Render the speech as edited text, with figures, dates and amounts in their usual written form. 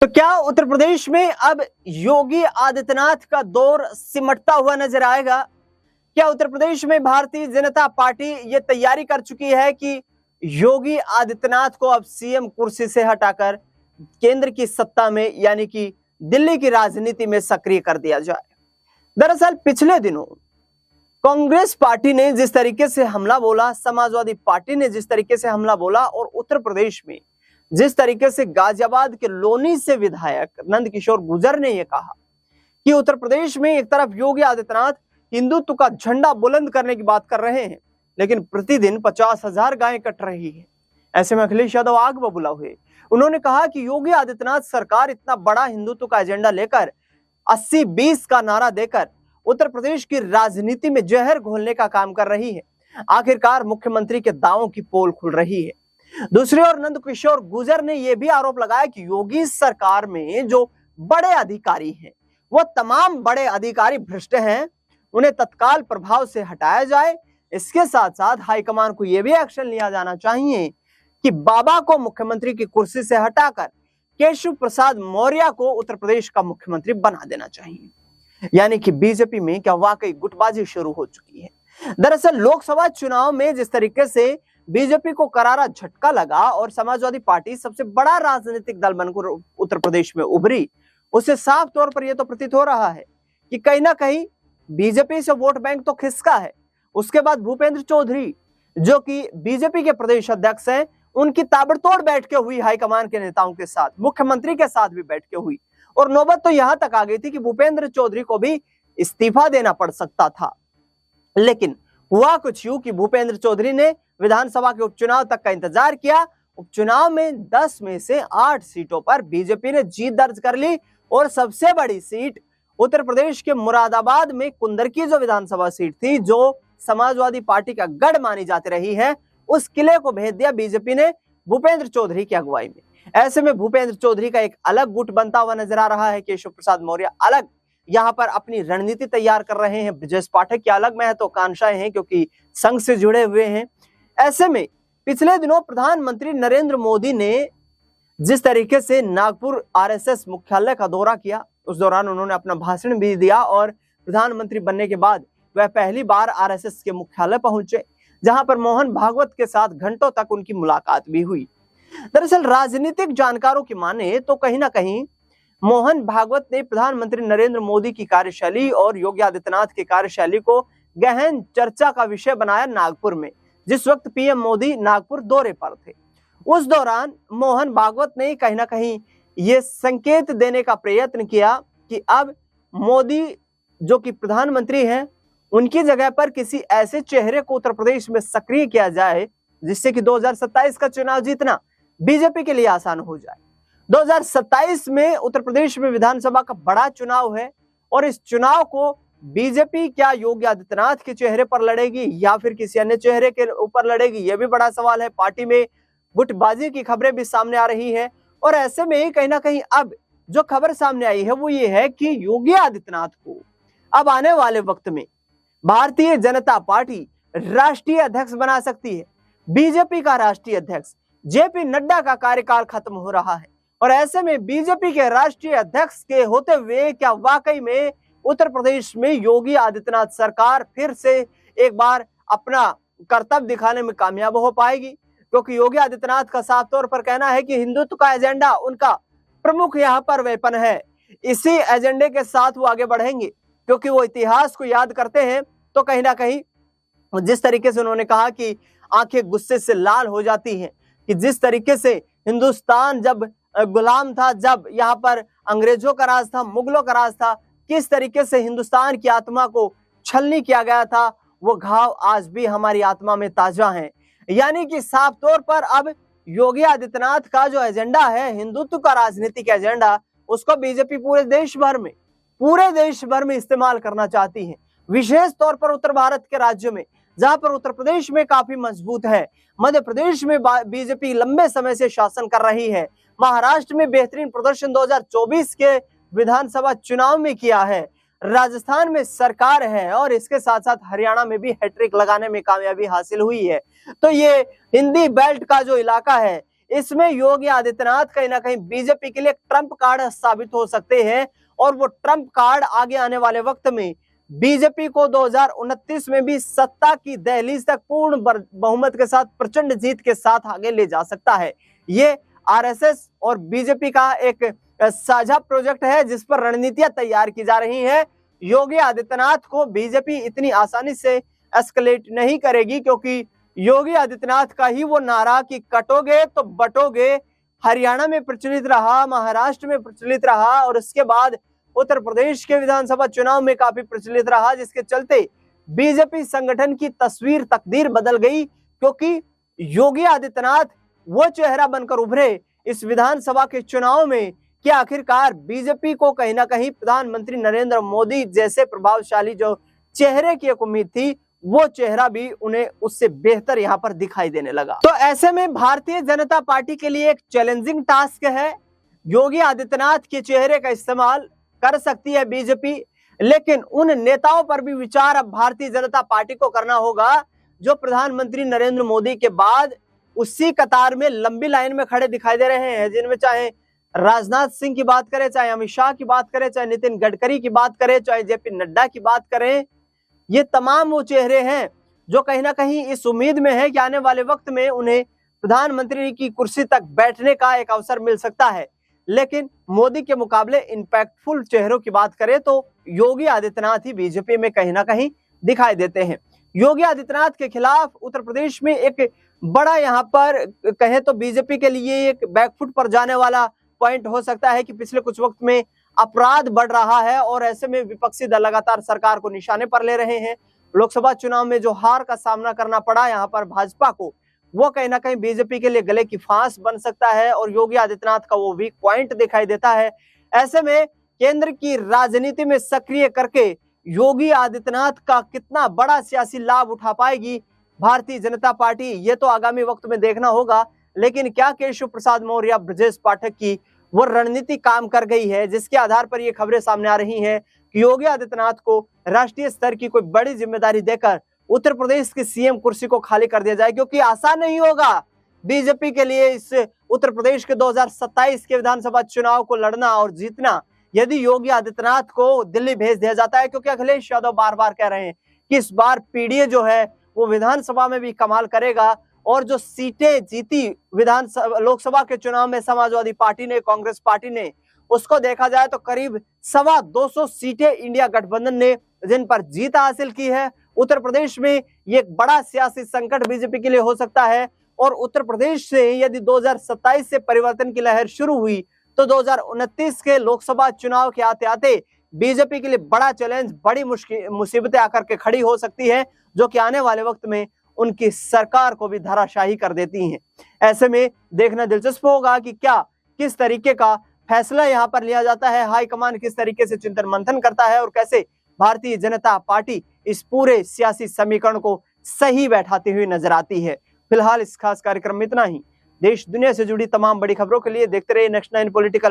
तो क्या उत्तर प्रदेश में अब योगी आदित्यनाथ का दौर सिमटता हुआ नजर आएगा? क्या उत्तर प्रदेश में भारतीय जनता पार्टी ये तैयारी कर चुकी है कि योगी आदित्यनाथ को अब सीएम कुर्सी से हटाकर केंद्र की सत्ता में यानी कि दिल्ली की राजनीति में सक्रिय कर दिया जाए? दरअसल पिछले दिनों कांग्रेस पार्टी ने जिस तरीके से हमला बोला, समाजवादी पार्टी ने जिस तरीके से हमला बोला और उत्तर प्रदेश में जिस तरीके से गाजियाबाद के लोनी से विधायक नंदकिशोर गुर्जर ने यह कहा कि उत्तर प्रदेश में एक तरफ योगी आदित्यनाथ हिंदुत्व का झंडा बुलंद करने की बात कर रहे हैं, लेकिन प्रतिदिन 50,000 गायें कट रही है। ऐसे में अखिलेश यादव आग बबूला हुए। उन्होंने कहा कि योगी आदित्यनाथ सरकार इतना बड़ा हिंदुत्व का एजेंडा लेकर 80-20 का नारा देकर उत्तर प्रदेश की राजनीति में जहर घोलने का काम कर रही है। आखिरकार मुख्यमंत्री के दावों की पोल खुल रही है। दूसरी ओर नंदकिशोर गुर्जर ने यह भी आरोप लगाया कि योगी सरकार में जो बड़े अधिकारी हैं, वो तमाम बड़े अधिकारी भ्रष्ट हैं, उन्हें तत्काल प्रभाव से हटाया जाए। इसके साथ साथ हाईकमान को यह भी एक्शन लिया जाना चाहिए कि बाबा को मुख्यमंत्री की कुर्सी से हटाकर केशव प्रसाद मौर्य को उत्तर प्रदेश का मुख्यमंत्री बना देना चाहिए। यानी कि बीजेपी में क्या वाकई गुटबाजी शुरू हो चुकी है? दरअसल लोकसभा चुनाव में जिस तरीके से बीजेपी को करारा झटका लगा और समाजवादी पार्टी सबसे बड़ा राजनीतिक दल बनकर उत्तर प्रदेश में उभरी, उससे साफ तौर पर यह तो प्रतीत हो रहा है कि कहीं ना कहीं बीजेपी से वोट बैंक तो खिसका है। उसके बाद भूपेंद्र चौधरी जो कि बीजेपी के प्रदेश अध्यक्ष हैं, उनकी ताबड़तोड़ बैठकें हुई हाईकमान के नेताओं के साथ, मुख्यमंत्री के साथ भी बैठकें हुई और नौबत तो यहां तक आ गई थी कि भूपेंद्र चौधरी को भी इस्तीफा देना पड़ सकता था। लेकिन हुआ कुछ यूं कि भूपेंद्र चौधरी ने विधानसभा के उपचुनाव तक का इंतजार किया। उपचुनाव में 10 में से 8 सीटों पर बीजेपी ने जीत दर्ज कर ली और सबसे बड़ी सीट उत्तर प्रदेश के मुरादाबाद में कुंदरकी जो विधानसभा सीट थी, जो समाजवादी पार्टी का गढ़ मानी जाती रही है, उस किले को भेज दिया बीजेपी ने भूपेंद्र चौधरी की अगुवाई में। ऐसे में भूपेंद्र चौधरी का एक अलग गुट बनता हुआ नजर आ रहा है। केशव प्रसाद मौर्य अलग यहाँ पर अपनी रणनीति तैयार कर रहे हैं। ब्रजेश पाठक की अलग महत्वाकांक्षाएं हैं क्योंकि संघ से जुड़े हुए हैं। ऐसे में पिछले दिनों प्रधानमंत्री नरेंद्र मोदी ने जिस तरीके से नागपुर आरएसएस मुख्यालय का दौरा किया, उस दौरान उन्होंने अपना भाषण भी दिया और प्रधानमंत्री बनने के बाद वह पहली बार आरएसएस के मुख्यालय पहुंचे, जहां पर मोहन भागवत के साथ घंटों तक उनकी मुलाकात भी हुई। दरअसल राजनीतिक जानकारों की माने तो कहीं ना कहीं मोहन भागवत ने प्रधानमंत्री नरेंद्र मोदी की कार्यशैली और योगी आदित्यनाथ की कार्यशैली को गहन चर्चा का विषय बनाया नागपुर में, जिस वक्त पीएम मोदी नागपुर दौरे पर थे। उस दौरान मोहन भागवत ने कहीं ना कहीं ये संकेत देने का प्रयत्न किया कि अब मोदी जो कि प्रधानमंत्री हैं, उनकी जगह पर किसी ऐसे चेहरे को उत्तर प्रदेश में सक्रिय किया जाए जिससे कि 2027 का चुनाव जीतना बीजेपी के लिए आसान हो जाए। 2027 में उत्तर प्रदेश में विधानसभा का बड़ा चुनाव है और इस चुनाव को बीजेपी क्या योगी आदित्यनाथ के चेहरे पर लड़ेगी या फिर किसी अन्य चेहरे के ऊपर लड़ेगी, यह भी बड़ा सवाल है। पार्टी में गुटबाजी की खबरें भी सामने आ रही है और ऐसे में ही कहीं ना कहीं अब जो खबर सामने आई है वो ये है कि योगी आदित्यनाथ को अब आने वाले वक्त में भारतीय जनता पार्टी राष्ट्रीय अध्यक्ष बना सकती है। बीजेपी का राष्ट्रीय अध्यक्ष जेपी नड्डा का कार्यकाल खत्म हो रहा है और ऐसे में बीजेपी के राष्ट्रीय अध्यक्ष के होते हुए क्या वाकई में उत्तर प्रदेश में योगी आदित्यनाथ सरकार फिर से एक बार अपना कर्तव्य दिखाने में कामयाब हो पाएगी? क्योंकि योगी आदित्यनाथ का साफ तौर पर कहना है कि हिंदुत्व का एजेंडा उनका प्रमुख यहाँ पर वेपन है। इसी एजेंडे के साथ वो आगे बढ़ेंगे क्योंकि वो इतिहास को याद करते हैं तो कहीं ना कहीं जिस तरीके से उन्होंने कहा कि आंखें गुस्से से लाल हो जाती हैं कि जिस तरीके से हिंदुस्तान जब गुलाम था, जब यहाँ पर अंग्रेजों का राज था, मुगलों का राज था, किस तरीके से हिंदुस्तान की आत्मा को छलनी किया गया था, वो घाव आज भी हमारी आत्मा में ताजा है। यानी कि साफ तौर पर अब योगी आदित्यनाथ का जो एजेंडा है, हिंदुत्व का राजनीतिक एजेंडा, उसको बीजेपी पूरे देश भर में इस्तेमाल करना चाहती है। विशेष तौर पर उत्तर भारत के राज्यों में, जहां पर उत्तर प्रदेश में काफी मजबूत है, मध्य प्रदेश में बीजेपी लंबे समय से शासन कर रही है, महाराष्ट्र में बेहतरीन प्रदर्शन 2024 के विधानसभा चुनाव में किया है, राजस्थान में सरकार है और इसके साथ साथ हरियाणा में भी हैट्रिक लगाने में कामयाबी हासिल हुई है। तो ये हिंदी बेल्ट का जो इलाका है, इसमें योगी आदित्यनाथ कहीं ना कहीं बीजेपी के लिए ट्रम्प कार्ड साबित हो सकते हैं और वो ट्रम्प कार्ड आगे आने वाले वक्त में बीजेपी को 2029 में भी सत्ता की दहलीज तक पूर्ण बहुमत के साथ प्रचंड जीत के साथ आगे ले जा सकता है। ये आरएसएस और बीजेपी का एक साझा प्रोजेक्ट है जिस पर रणनीतियां तैयार की जा रही हैं। योगी आदित्यनाथ को बीजेपी इतनी आसानी से एस्केलेट नहीं करेगी, क्योंकि योगी आदित्यनाथ का ही वो नारा कि कटोगे तो बटोगे हरियाणा में प्रचलित रहा, महाराष्ट्र में प्रचलित रहा और उसके बाद उत्तर प्रदेश के विधानसभा चुनाव में काफी प्रचलित रहा, जिसके चलते बीजेपी संगठन की तस्वीर तकदीर बदल गई, क्योंकि योगी आदित्यनाथ वो चेहरा बनकर उभरे इस विधानसभा के चुनाव में कि आखिरकार बीजेपी को कहीं ना कहीं प्रधानमंत्री नरेंद्र मोदी जैसे प्रभावशाली जो चेहरे की एक उम्मीद थी, वो चेहरा भी उन्हें उससे बेहतर यहाँ पर दिखाई देने लगा। तो ऐसे में भारतीय जनता पार्टी के लिए एक चैलेंजिंग टास्क है। योगी आदित्यनाथ के चेहरे का इस्तेमाल कर सकती है बीजेपी, लेकिन उन नेताओं पर भी विचार अब भारतीय जनता पार्टी को करना होगा जो प्रधानमंत्री नरेंद्र मोदी के बाद उसी कतार में लंबी लाइन में खड़े दिखाई दे रहे हैं, जिनमें चाहे राजनाथ सिंह की बात करें, चाहे अमित शाह की बात करें, चाहे नितिन गडकरी की बात करें, चाहे जेपी नड्डा की बात करें। ये तमाम वो चेहरे हैं जो कहीं ना कहीं इस उम्मीद में है कि आने वाले वक्त में उन्हें प्रधानमंत्री की कुर्सी तक बैठने का एक अवसर मिल सकता है। लेकिन मोदी के मुकाबले इंपैक्टफुल चेहरों की बात करें तो योगी आदित्यनाथ ही बीजेपी में कहीं ना कहीं दिखाई देते हैं। योगी आदित्यनाथ के खिलाफ उत्तर प्रदेश में एक बड़ा यहाँ पर कहे तो बीजेपी के लिए एक बैकफुट पर जाने वाला पॉइंट हो सकता है कि पिछले कुछ वक्त में अपराध बढ़ रहा है और ऐसे में विपक्षी दल लगातार सरकार को निशाने पर ले रहे हैं। लोकसभा चुनाव में जो हार का सामना करना पड़ा यहाँ पर भाजपा को, वो कहीं ना कहीं बीजेपी के लिए गले की फांस बन सकता है और योगी आदित्यनाथ का वो वीक पॉइंट दिखाई देता है। ऐसे में केंद्र की राजनीति में सक्रिय करके योगी आदित्यनाथ का कितना बड़ा सियासी लाभ उठा पाएगी भारतीय जनता पार्टी, ये तो आगामी वक्त में देखना होगा। लेकिन क्या केशव प्रसाद मौर्य, ब्रजेश पाठक की वो रणनीति काम कर गई है, जिसके आधार पर ये खबरें सामने आ रही हैं कि योगी आदित्यनाथ को राष्ट्रीय स्तर की कोई बड़ी जिम्मेदारी देकर उत्तर प्रदेश की सीएम कुर्सी को खाली कर दिया जाए, क्योंकि आसान नहीं होगा बीजेपी के लिए इस उत्तर प्रदेश के 2027 के विधानसभा चुनाव को लड़ना और जीतना यदि योगी आदित्यनाथ को दिल्ली भेज दिया जाता है। क्योंकि अखिलेश यादव बार बार कह रहे हैं कि इस बार पीडीए जो है वो विधानसभा में भी कमाल करेगा और जो सीटें जीती विधानसभा लोकसभा के चुनाव में समाजवादी पार्टी ने, कांग्रेस पार्टी ने, उसको देखा जाए तो करीब 225 सीटें इंडिया गठबंधन ने जिन पर जीत हासिल की है। उत्तर प्रदेश में ये एक बड़ा सियासी संकट बीजेपी के लिए हो सकता है और उत्तर प्रदेश से यदि 2027 से परिवर्तन की लहर शुरू हुई तो 2029 के लोकसभा चुनाव के आते आते बीजेपी के लिए बड़ा चैलेंज, बड़ी मुसीबतें आकर के खड़ी हो सकती है, जो कि आने वाले वक्त में उनकी सरकार को भी धराशायी कर देती हैं। ऐसे में देखना दिलचस्प होगा कि क्या किस तरीके का फैसला यहाँ पर लिया जाता है, हाईकमान किस तरीके से चिंतन मंथन करता है और कैसे भारतीय जनता पार्टी इस पूरे सियासी समीकरण को सही बैठाती हुई नजर आती है। फिलहाल इस खास कार्यक्रम में इतना ही। देश दुनिया से जुड़ी तमाम बड़ी खबरों के लिए देखते रहिए नेक्स्ट 9 पॉलिटिकल।